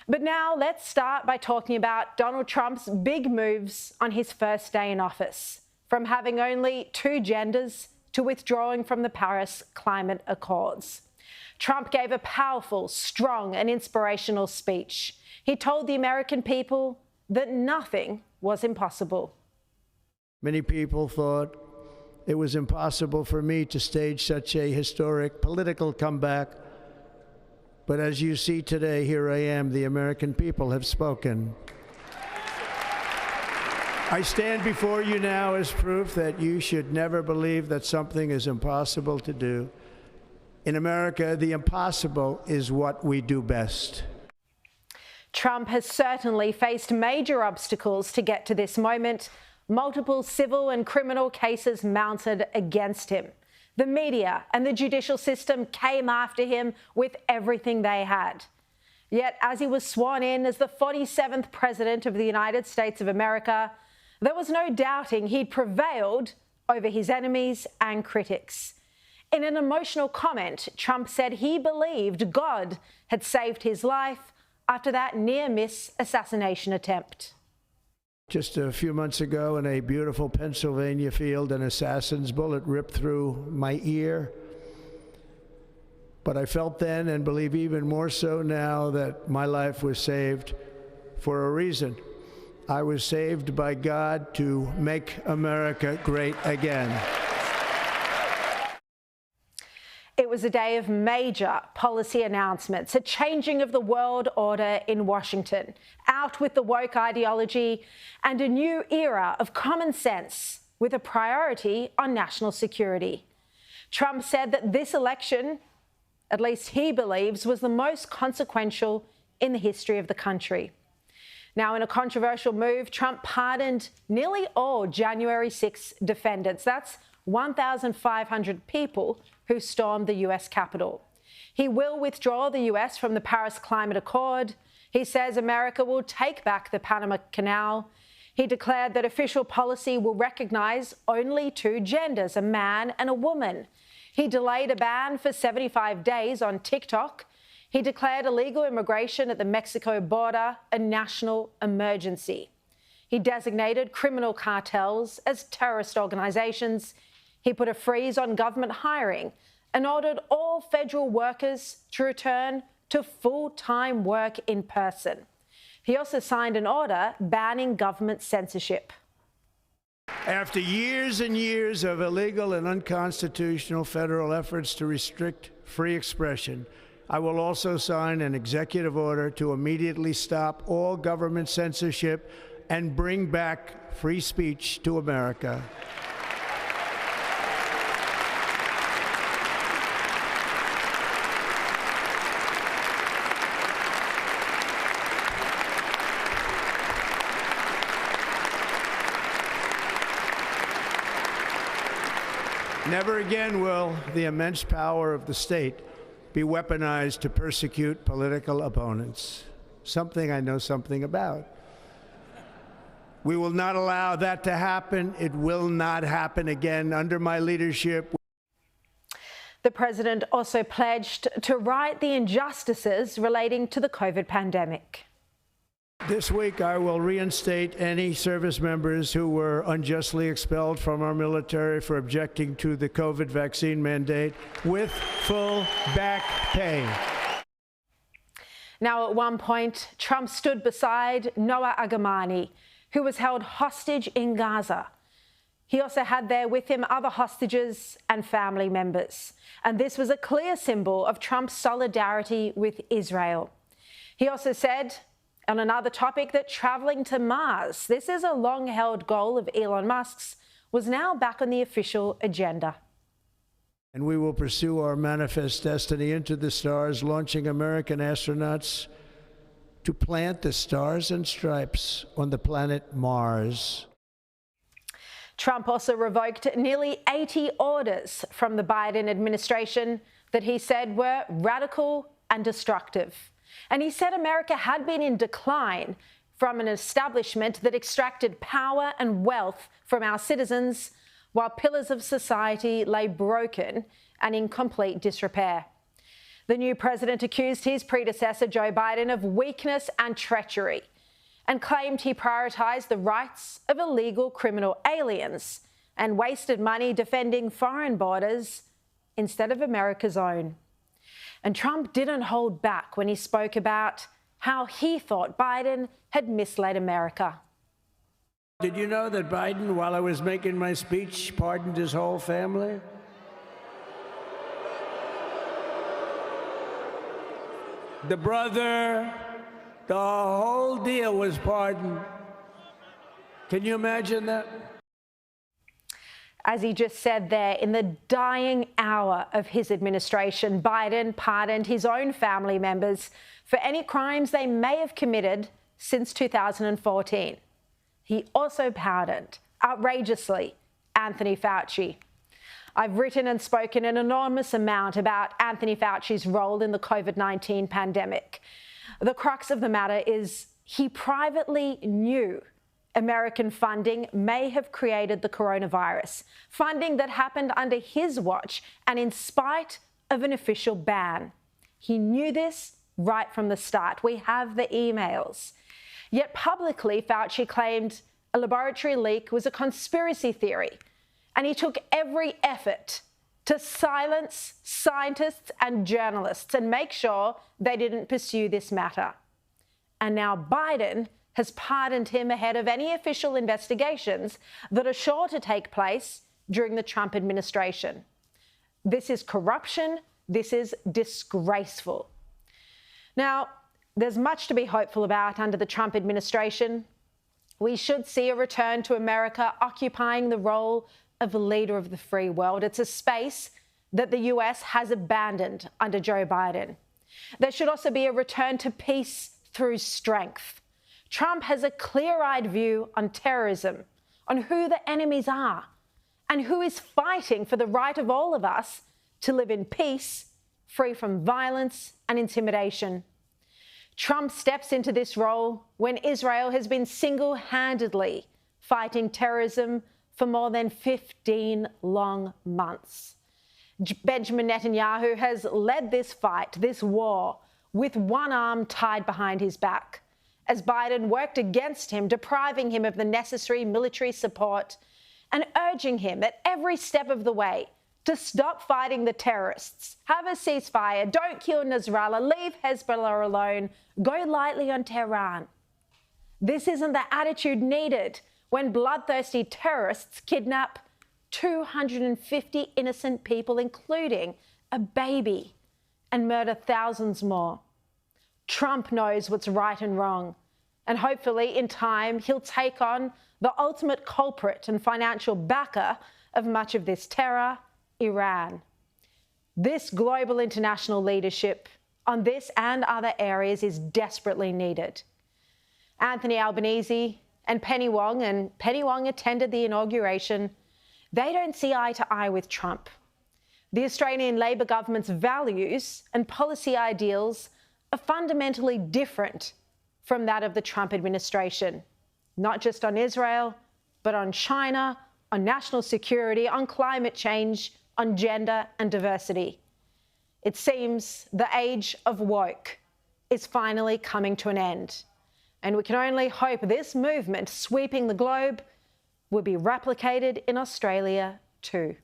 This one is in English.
But now let's start by talking about Donald Trump's big moves on his first day in office, from having only 2 genders to withdrawing from the Paris Climate Accords. Trump gave a powerful, strong and inspirational speech. He told the American people that nothing was impossible. Many people thought it was impossible for me to stage such a historic political comeback. But as you see today, here I am. The American people have spoken. I stand before you now as proof that you should never believe that something is impossible to do. In America, the impossible is what we do best. Trump has certainly faced major obstacles to get to this moment. Multiple civil and criminal cases mounted against him. The media and the judicial system came after him with everything they had. Yet, as he was sworn in as the 47th President of the United States of America, there was no doubting he'd prevailed over his enemies and critics. In an emotional comment, Trump said he believed God had saved his life after that near-miss assassination attempt. Just a few months ago in a beautiful Pennsylvania field, an assassin's bullet ripped through my ear. But I felt then, and believe even more so now, that my life was saved for a reason. I was saved by God to make America great again. It was a day of major policy announcements, a changing of the world order in Washington, out with the woke ideology, and a new era of common sense with a priority on national security. Trump said that this election, at least he believes, was the most consequential in the history of the country. Now, in a controversial move, Trump pardoned nearly all January 6 defendants. That's 1,500 people who stormed the US Capitol. He will withdraw the US from the Paris Climate Accord. He says America will take back the Panama Canal. He declared that official policy will recognize only 2 genders, a man and a woman. He delayed a ban for 75 days on TikTok. He declared illegal immigration at the Mexico border a national emergency. He designated criminal cartels as terrorist organizations. He put a freeze on government hiring and ordered all federal workers to return to full-time work in person. He also signed an order banning government censorship. After years and years of illegal and unconstitutional federal efforts to restrict free expression, I will also sign an executive order to immediately stop all government censorship and bring back free speech to America. Never again will the immense power of the state be weaponized to persecute political opponents, something I know something about. We will not allow that to happen. It will not happen again under my leadership. The president also pledged to right the injustices relating to the COVID pandemic. This week, I will reinstate any service members who were unjustly expelled from our military for objecting to the COVID vaccine mandate with full back pay. Now, at one point, Trump stood beside Noah Agamani, who was held hostage in Gaza. He also had there with him other hostages and family members. And this was a clear symbol of Trump's solidarity with Israel. He also said, on another topic, that travelling to Mars, this is a long-held goal of Elon Musk's, was now back on the official agenda. And we will pursue our manifest destiny into the stars, launching American astronauts to plant the stars and stripes on the planet Mars. Trump also revoked nearly 80 orders from the Biden administration that he said were radical and destructive. And he said America had been in decline from an establishment that extracted power and wealth from our citizens, while pillars of society lay broken and in complete disrepair. The new president accused his predecessor, Joe Biden, of weakness and treachery and claimed he prioritised the rights of illegal criminal aliens and wasted money defending foreign borders instead of America's own. And Trump didn't hold back when he spoke about how he thought Biden had misled America. Did you know that Biden, while I was making my speech, pardoned his whole family? The brother, the whole deal was pardoned. Can you imagine that? As he just said there, in the dying hour of his administration, Biden pardoned his own family members for any crimes they may have committed since 2014. He also pardoned, outrageously, Anthony Fauci. I've written and spoken an enormous amount about Anthony Fauci's role in the COVID-19 pandemic. The crux of the matter is he privately knew American funding may have created the coronavirus, funding that happened under his watch and in spite of an official ban. He knew this right from the start. We have the emails. Yet publicly, Fauci claimed a laboratory leak was a conspiracy theory, and he took every effort to silence scientists and journalists and make sure they didn't pursue this matter. And now Biden has pardoned him ahead of any official investigations that are sure to take place during the Trump administration. This is corruption. This is disgraceful. Now, there's much to be hopeful about under the Trump administration. We should see a return to America occupying the role of a leader of the free world. It's a space that the US has abandoned under Joe Biden. There should also be a return to peace through strength. Trump has a clear-eyed view on terrorism, on who the enemies are, and who is fighting for the right of all of us to live in peace, free from violence and intimidation. Trump steps into this role when Israel has been single-handedly fighting terrorism for more than 15 long months. Benjamin Netanyahu has led this fight, this war, with one arm tied behind his back, as Biden worked against him, depriving him of the necessary military support and urging him at every step of the way to stop fighting the terrorists, have a ceasefire, don't kill Nasrallah, leave Hezbollah alone, go lightly on Tehran. This isn't the attitude needed when bloodthirsty terrorists kidnap 250 innocent people, including a baby, and murder thousands more. Trump knows what's right and wrong, and hopefully in time he'll take on the ultimate culprit and financial backer of much of this terror, Iran. This global international leadership on this and other areas is desperately needed. Anthony Albanese and Penny Wong attended the inauguration. They don't see eye to eye with Trump. The Australian Labor government's values and policy ideals are fundamentally different from that of the Trump administration, not just on Israel, but on China, on national security, on climate change, on gender and diversity. It seems the age of woke is finally coming to an end, and we can only hope this movement sweeping the globe will be replicated in Australia too.